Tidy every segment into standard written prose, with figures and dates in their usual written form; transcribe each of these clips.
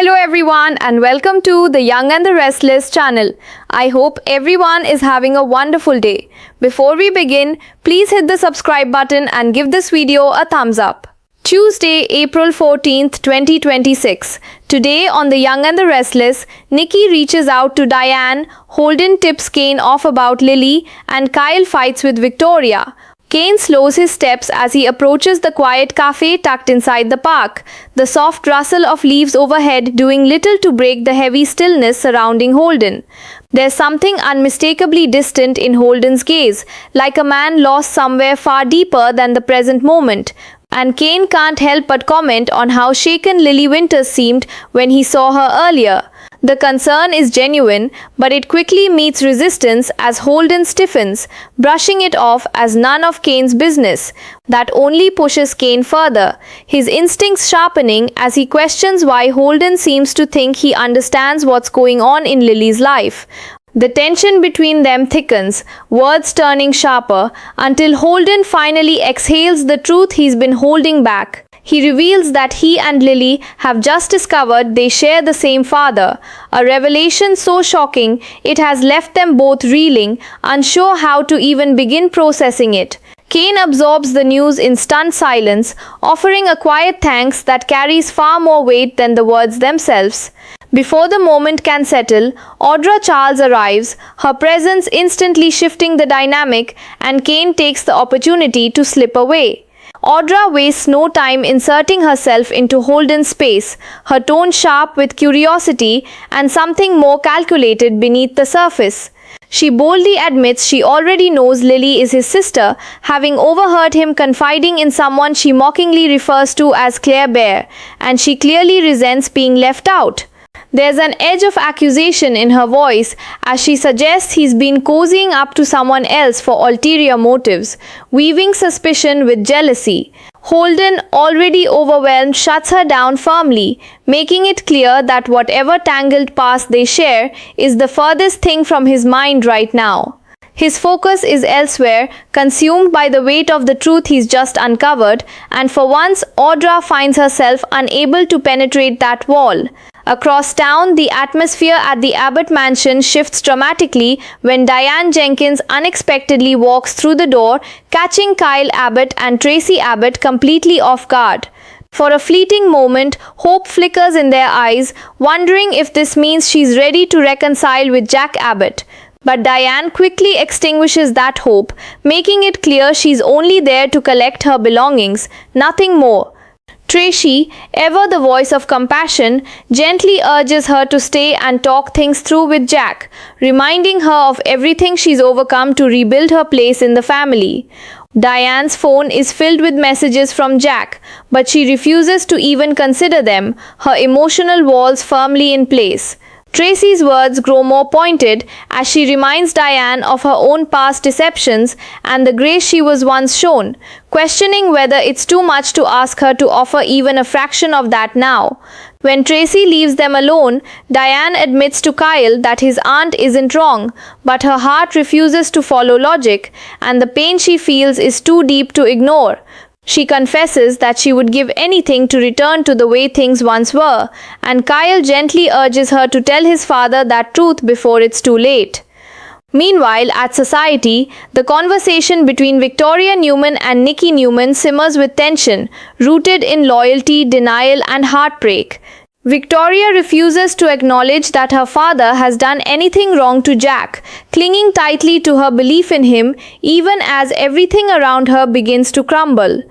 Hello everyone and welcome to the Young and the Restless channel. I hope everyone is having a wonderful day. Before we begin, please hit the subscribe button and give this video a thumbs up. Tuesday, April 14th, 2026. Today on The Young and the Restless, Nikki reaches out to Diane, Holden tips Kane off about Lily, and Kyle fights with Victoria. Kane slows his steps as he approaches the quiet cafe tucked inside the park, the soft rustle of leaves overhead doing little to break the heavy stillness surrounding Holden. There's something unmistakably distant in Holden's gaze, like a man lost somewhere far deeper than the present moment. And Kane can't help but comment on how shaken Lily Winters seemed when he saw her earlier. The concern is genuine, but it quickly meets resistance as Holden stiffens, brushing it off as none of Kane's business. That only pushes Kane further, his instincts sharpening as he questions why Holden seems to think he understands what's going on in Lily's life. The tension between them thickens, words turning sharper, until Holden finally exhales the truth he's been holding back. He reveals that he and Lily have just discovered they share the same father, a revelation so shocking it has left them both reeling, unsure how to even begin processing it. Kane absorbs the news in stunned silence, offering a quiet thanks that carries far more weight than the words themselves. Before the moment can settle, Audra Charles arrives, her presence instantly shifting the dynamic, and Kane takes the opportunity to slip away. Audra wastes no time inserting herself into Holden's space, her tone sharp with curiosity and something more calculated beneath the surface. She boldly admits she already knows Lily is his sister, having overheard him confiding in someone she mockingly refers to as Claire Bear, and she clearly resents being left out. There's an edge of accusation in her voice as she suggests he's been cozying up to someone else for ulterior motives, weaving suspicion with jealousy. Holden, already overwhelmed, shuts her down firmly, making it clear that whatever tangled past they share is the furthest thing from his mind right now. His focus is elsewhere, consumed by the weight of the truth he's just uncovered, and for once Audra finds herself unable to penetrate that wall. Across town, the atmosphere at the Abbott mansion shifts dramatically when Diane Jenkins unexpectedly walks through the door, catching Kyle Abbott and Tracy Abbott completely off guard. For a fleeting moment, hope flickers in their eyes, wondering if this means she's ready to reconcile with Jack Abbott. But Diane quickly extinguishes that hope, making it clear she's only there to collect her belongings, nothing more. Tracy, ever the voice of compassion, gently urges her to stay and talk things through with Jack, reminding her of everything she's overcome to rebuild her place in the family. Diane's phone is filled with messages from Jack, but she refuses to even consider them, her emotional walls firmly in place. Tracy's words grow more pointed as she reminds Diane of her own past deceptions and the grace she was once shown, questioning whether it's too much to ask her to offer even a fraction of that now. When Tracy leaves them alone, Diane admits to Kyle that his aunt isn't wrong, but her heart refuses to follow logic, and the pain she feels is too deep to ignore. She confesses that she would give anything to return to the way things once were, and Kyle gently urges her to tell his father that truth before it's too late. Meanwhile, at Society, the conversation between Victoria Newman and Nikki Newman simmers with tension, rooted in loyalty, denial, and heartbreak. Victoria refuses to acknowledge that her father has done anything wrong to Jack, clinging tightly to her belief in him even as everything around her begins to crumble.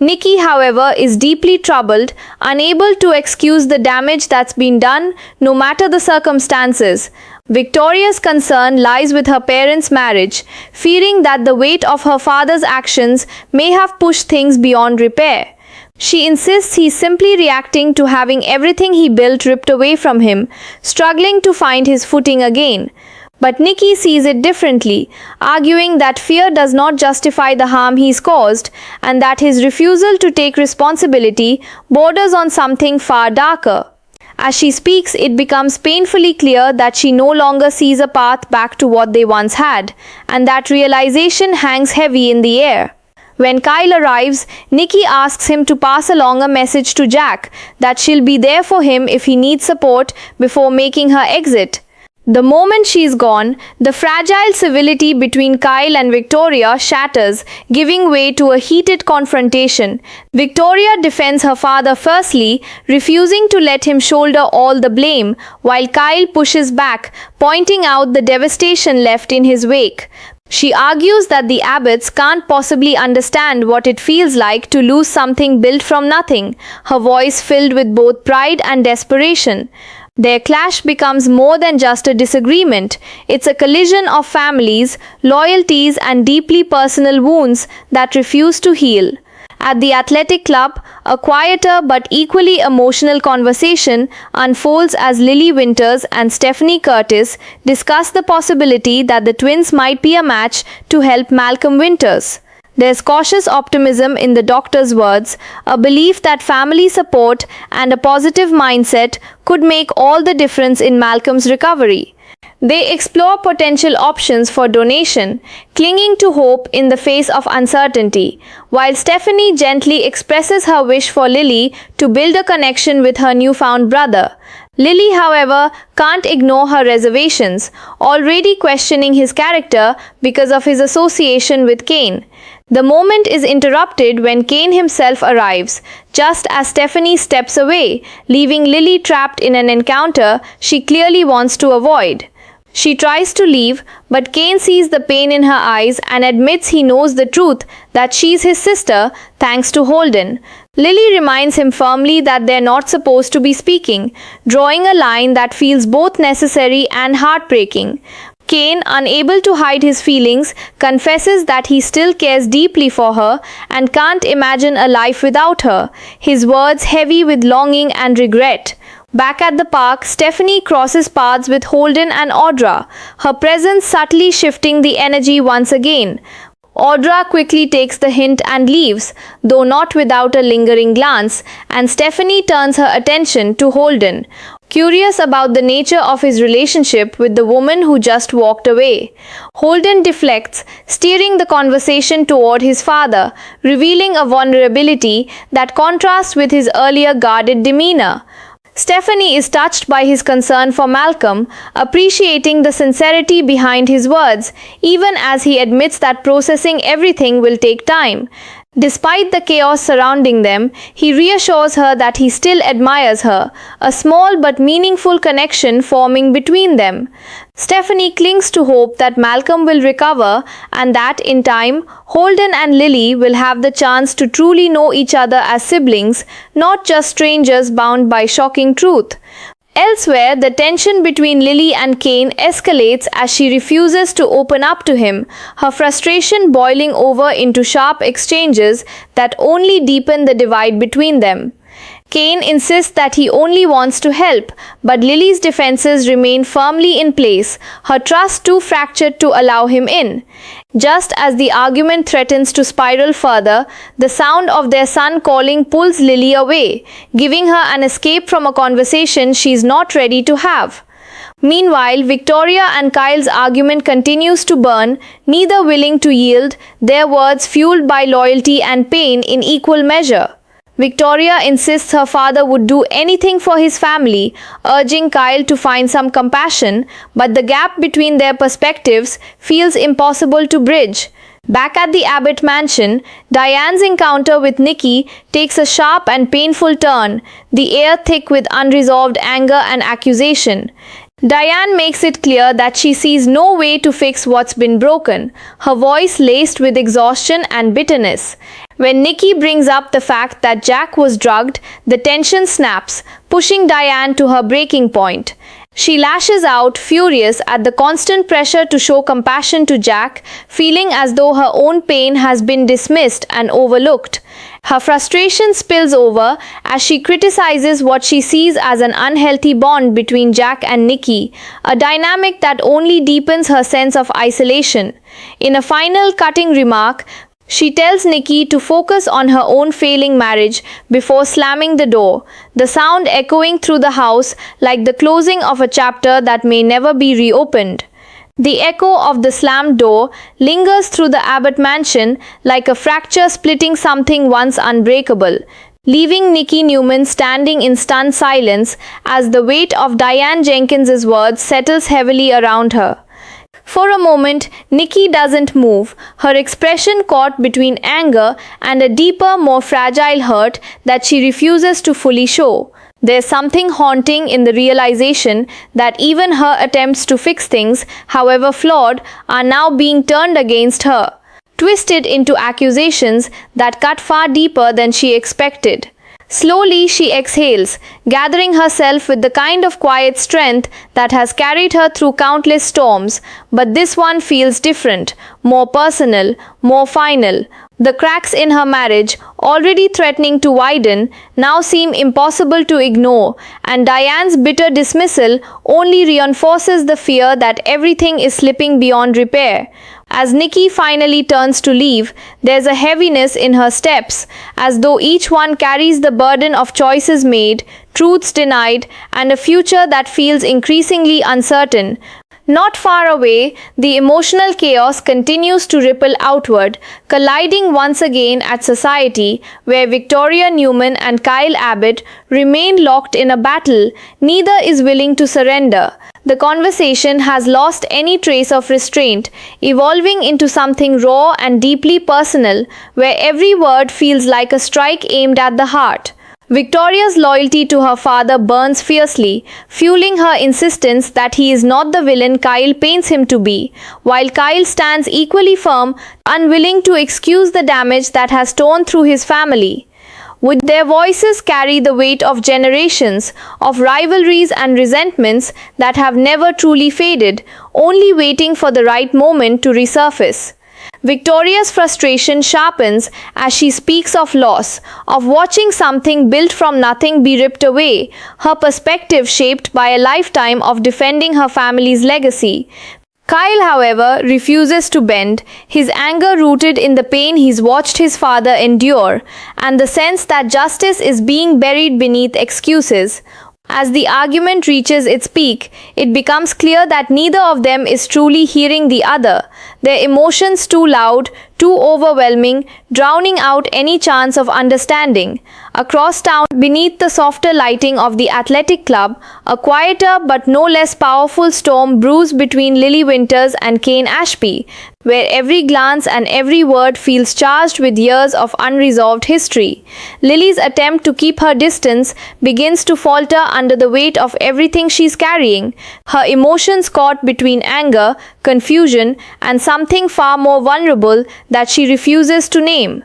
Nikki, however, is deeply troubled, unable to excuse the damage that's been done, no matter the circumstances. Victoria's concern lies with her parents' marriage, fearing that the weight of her father's actions may have pushed things beyond repair. She insists he's simply reacting to having everything he built ripped away from him, struggling to find his footing again. But Nikki sees it differently, arguing that fear does not justify the harm he's caused, and that his refusal to take responsibility borders on something far darker. As she speaks, it becomes painfully clear that she no longer sees a path back to what they once had, and that realization hangs heavy in the air. When Kyle arrives, Nikki asks him to pass along a message to Jack that she'll be there for him if he needs support before making her exit. The moment she's gone, the fragile civility between Kyle and Victoria shatters, giving way to a heated confrontation. Victoria defends her father fiercely, refusing to let him shoulder all the blame, while Kyle pushes back, pointing out the devastation left in his wake. She argues that the Abbotts can't possibly understand what it feels like to lose something built from nothing, her voice filled with both pride and desperation. Their clash becomes more than just a disagreement. It's a collision of families, loyalties, and deeply personal wounds that refuse to heal. At the athletic club, a quieter but equally emotional conversation unfolds as Lily Winters and Stephanie Curtis discuss the possibility that the twins might be a match to help Malcolm Winters. There's cautious optimism in the doctor's words, a belief that family support and a positive mindset could make all the difference in Malcolm's recovery. They explore potential options for donation, clinging to hope in the face of uncertainty, while Stephanie gently expresses her wish for Lily to build a connection with her newfound brother. Lily, however, can't ignore her reservations, already questioning his character because of his association with Kane. The moment is interrupted when Kane himself arrives, just as Stephanie steps away, leaving Lily trapped in an encounter she clearly wants to avoid. She tries to leave, but Kane sees the pain in her eyes and admits he knows the truth that she's his sister thanks to Holden. Lily reminds him firmly that they're not supposed to be speaking, drawing a line that feels both necessary and heartbreaking. Kane, unable to hide his feelings, confesses that he still cares deeply for her and can't imagine a life without her, his words heavy with longing and regret. Back at the park, Stephanie crosses paths with Holden and Audra, her presence subtly shifting the energy once again. Audra quickly takes the hint and leaves, though not without a lingering glance, and Stephanie turns her attention to Holden, curious about the nature of his relationship with the woman who just walked away. Holden deflects, steering the conversation toward his father, revealing a vulnerability that contrasts with his earlier guarded demeanor. Stephanie is touched by his concern for Malcolm, appreciating the sincerity behind his words, even as he admits that processing everything will take time. Despite the chaos surrounding them, he reassures her that he still admires her, a small but meaningful connection forming between them. Stephanie clings to hope that Malcolm will recover and that in time, Holden and Lily will have the chance to truly know each other as siblings, not just strangers bound by shocking truth. Elsewhere, the tension between Lily and Kane escalates as she refuses to open up to him, her frustration boiling over into sharp exchanges that only deepen the divide between them. Kane insists that he only wants to help, but Lily's defenses remain firmly in place, her trust too fractured to allow him in. Just as the argument threatens to spiral further, the sound of their son calling pulls Lily away, giving her an escape from a conversation she's not ready to have. Meanwhile, Victoria and Kyle's argument continues to burn, neither willing to yield, their words fueled by loyalty and pain in equal measure. Victoria insists her father would do anything for his family, urging Kyle to find some compassion, but the gap between their perspectives feels impossible to bridge. Back at the Abbott mansion, Diane's encounter with Nikki takes a sharp and painful turn, the air thick with unresolved anger and accusation. Diane makes it clear that she sees no way to fix what's been broken, her voice laced with exhaustion and bitterness. When Nikki brings up the fact that Jack was drugged, the tension snaps, pushing Diane to her breaking point. She lashes out, furious at the constant pressure to show compassion to Jack, feeling as though her own pain has been dismissed and overlooked. Her frustration spills over as she criticizes what she sees as an unhealthy bond between Jack and Nikki, a dynamic that only deepens her sense of isolation. In a final cutting remark, she tells Nikki to focus on her own failing marriage before slamming the door, the sound echoing through the house like the closing of a chapter that may never be reopened. The echo of the slammed door lingers through the Abbott mansion like a fracture splitting something once unbreakable, leaving Nikki Newman standing in stunned silence as the weight of Diane Jenkins's words settles heavily around her. For a moment, Nikki doesn't move, her expression caught between anger and a deeper, more fragile hurt that she refuses to fully show. There's something haunting in the realization that even her attempts to fix things, however flawed, are now being turned against her, twisted into accusations that cut far deeper than she expected. Slowly she exhales, gathering herself with the kind of quiet strength that has carried her through countless storms, but this one feels different, more personal, more final. The cracks in her marriage, already threatening to widen, now seem impossible to ignore, and Diane's bitter dismissal only reinforces the fear that everything is slipping beyond repair. As Nikki finally turns to leave, there's a heaviness in her steps, as though each one carries the burden of choices made, truths denied, and a future that feels increasingly uncertain. Not far away, the emotional chaos continues to ripple outward, colliding once again at society, where Victoria Newman and Kyle Abbott remain locked in a battle neither is willing to surrender. The conversation has lost any trace of restraint, evolving into something raw and deeply personal, where every word feels like a strike aimed at the heart. Victoria's loyalty to her father burns fiercely, fueling her insistence that he is not the villain Kyle paints him to be, while Kyle stands equally firm, unwilling to excuse the damage that has torn through his family. Would their voices carry the weight of generations, of rivalries and resentments that have never truly faded, only waiting for the right moment to resurface? Victoria's frustration sharpens as she speaks of loss, of watching something built from nothing be ripped away, her perspective shaped by a lifetime of defending her family's legacy. Kyle, however, refuses to bend, his anger rooted in the pain he's watched his father endure, and the sense that justice is being buried beneath excuses. As the argument reaches its peak, it becomes clear that neither of them is truly hearing the other, their emotions too loud, too overwhelming, drowning out any chance of understanding. Across town, beneath the softer lighting of the athletic club, a quieter but no less powerful storm brews between Lily Winters and Kane Ashby, where every glance and every word feels charged with years of unresolved history. Lily's attempt to keep her distance begins to falter under the weight of everything she's carrying, her emotions caught between anger, confusion, and something far more vulnerable that she refuses to name.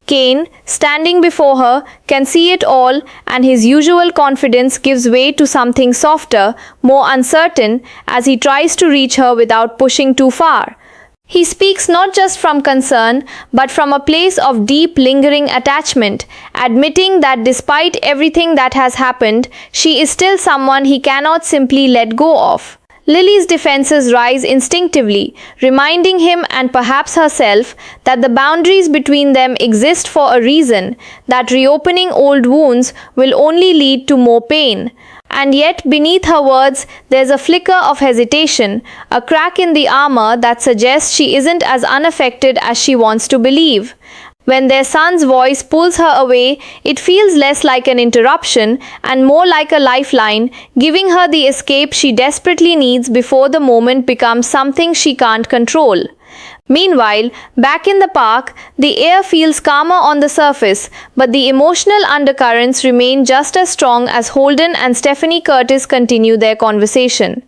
Kane, standing before her, can see it all, and his usual confidence gives way to something softer, more uncertain, as he tries to reach her without pushing too far. He speaks not just from concern, but from a place of deep, lingering attachment, admitting that despite everything that has happened, she is still someone he cannot simply let go of. Lily's defenses rise instinctively, reminding him and perhaps herself that the boundaries between them exist for a reason, that reopening old wounds will only lead to more pain. And yet, beneath her words, there's a flicker of hesitation, a crack in the armor that suggests she isn't as unaffected as she wants to believe. When their son's voice pulls her away, it feels less like an interruption and more like a lifeline, giving her the escape she desperately needs before the moment becomes something she can't control. Meanwhile, back in the park, the air feels calmer on the surface, but the emotional undercurrents remain just as strong as Holden and Stephanie Curtis continue their conversation.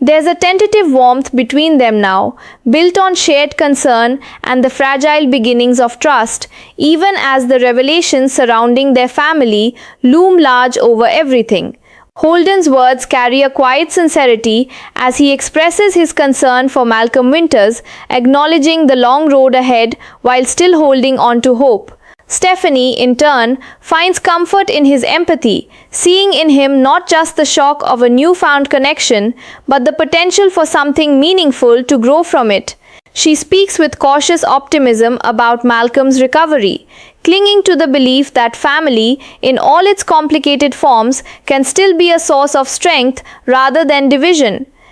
There's a tentative warmth between them now, built on shared concern and the fragile beginnings of trust, even as the revelations surrounding their family loom large over everything. Holden's words carry a quiet sincerity as he expresses his concern for Malcolm Winters, acknowledging the long road ahead while still holding on to hope. Stephanie, in turn, finds comfort in his empathy, seeing in him not just the shock of a newfound connection, but the potential for something meaningful to grow from it. She speaks with cautious optimism about Malcolm's recovery, clinging to the belief that family, in all its complicated forms, can still be a source of strength rather than division.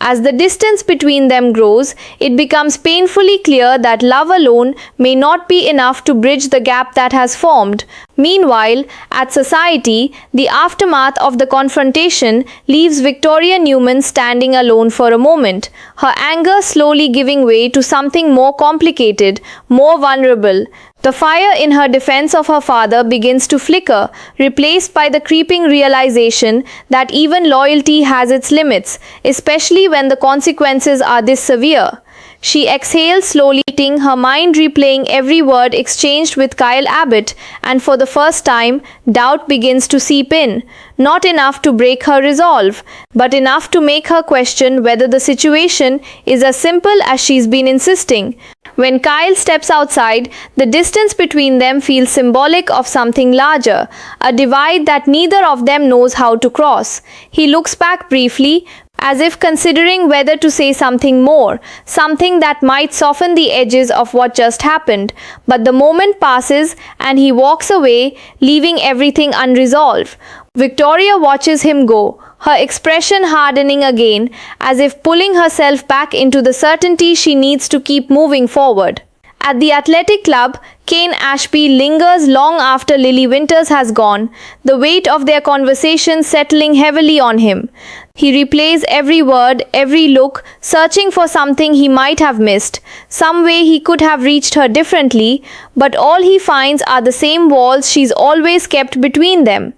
As the distance between them grows, it becomes painfully clear that love alone may not be enough to bridge the gap that has formed. Meanwhile, at society, the aftermath of the confrontation leaves Victoria Newman standing alone for a moment, her anger slowly giving way to something more complicated, more vulnerable. The fire in her defense of her father begins to flicker, replaced by the creeping realization that even loyalty has its limits, especially when the consequences are this severe. She exhales slowly, her mind replaying every word exchanged with Kyle Abbott, and for the first time, doubt begins to seep in. Not enough to break her resolve, but enough to make her question whether the situation is as simple as she's been insisting. When Kyle steps outside, the distance between them feels symbolic of something larger, a divide that neither of them knows how to cross. He looks back briefly, as if considering whether to say something more, something that might soften the edges of what just happened. But the moment passes and he walks away, leaving everything unresolved. Victoria watches him go, her expression hardening again, as if pulling herself back into the certainty she needs to keep moving forward. At the athletic club, Kane Ashby lingers long after Lily Winters has gone, the weight of their conversation settling heavily on him. He replays every word, every look, searching for something he might have missed, some way he could have reached her differently, but all he finds are the same walls she's always kept between them.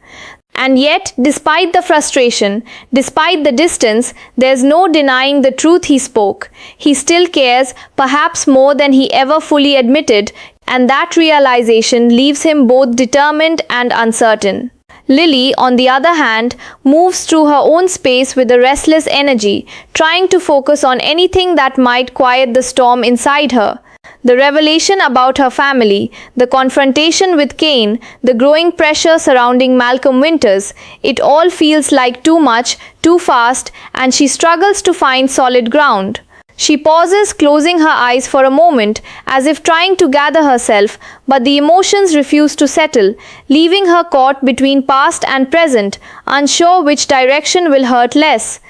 And yet, despite the frustration, despite the distance, there's no denying the truth he spoke. He still cares, perhaps more than he ever fully admitted, and that realization leaves him both determined and uncertain. Lily, on the other hand, moves through her own space with a restless energy, trying to focus on anything that might quiet the storm inside her. The revelation about her family, the confrontation with Kane, the growing pressure surrounding Malcolm Winters, it all feels like too much, too fast, and she struggles to find solid ground. She pauses, closing her eyes for a moment, as if trying to gather herself, but the emotions refuse to settle, leaving her caught between past and present, unsure which direction will hurt less.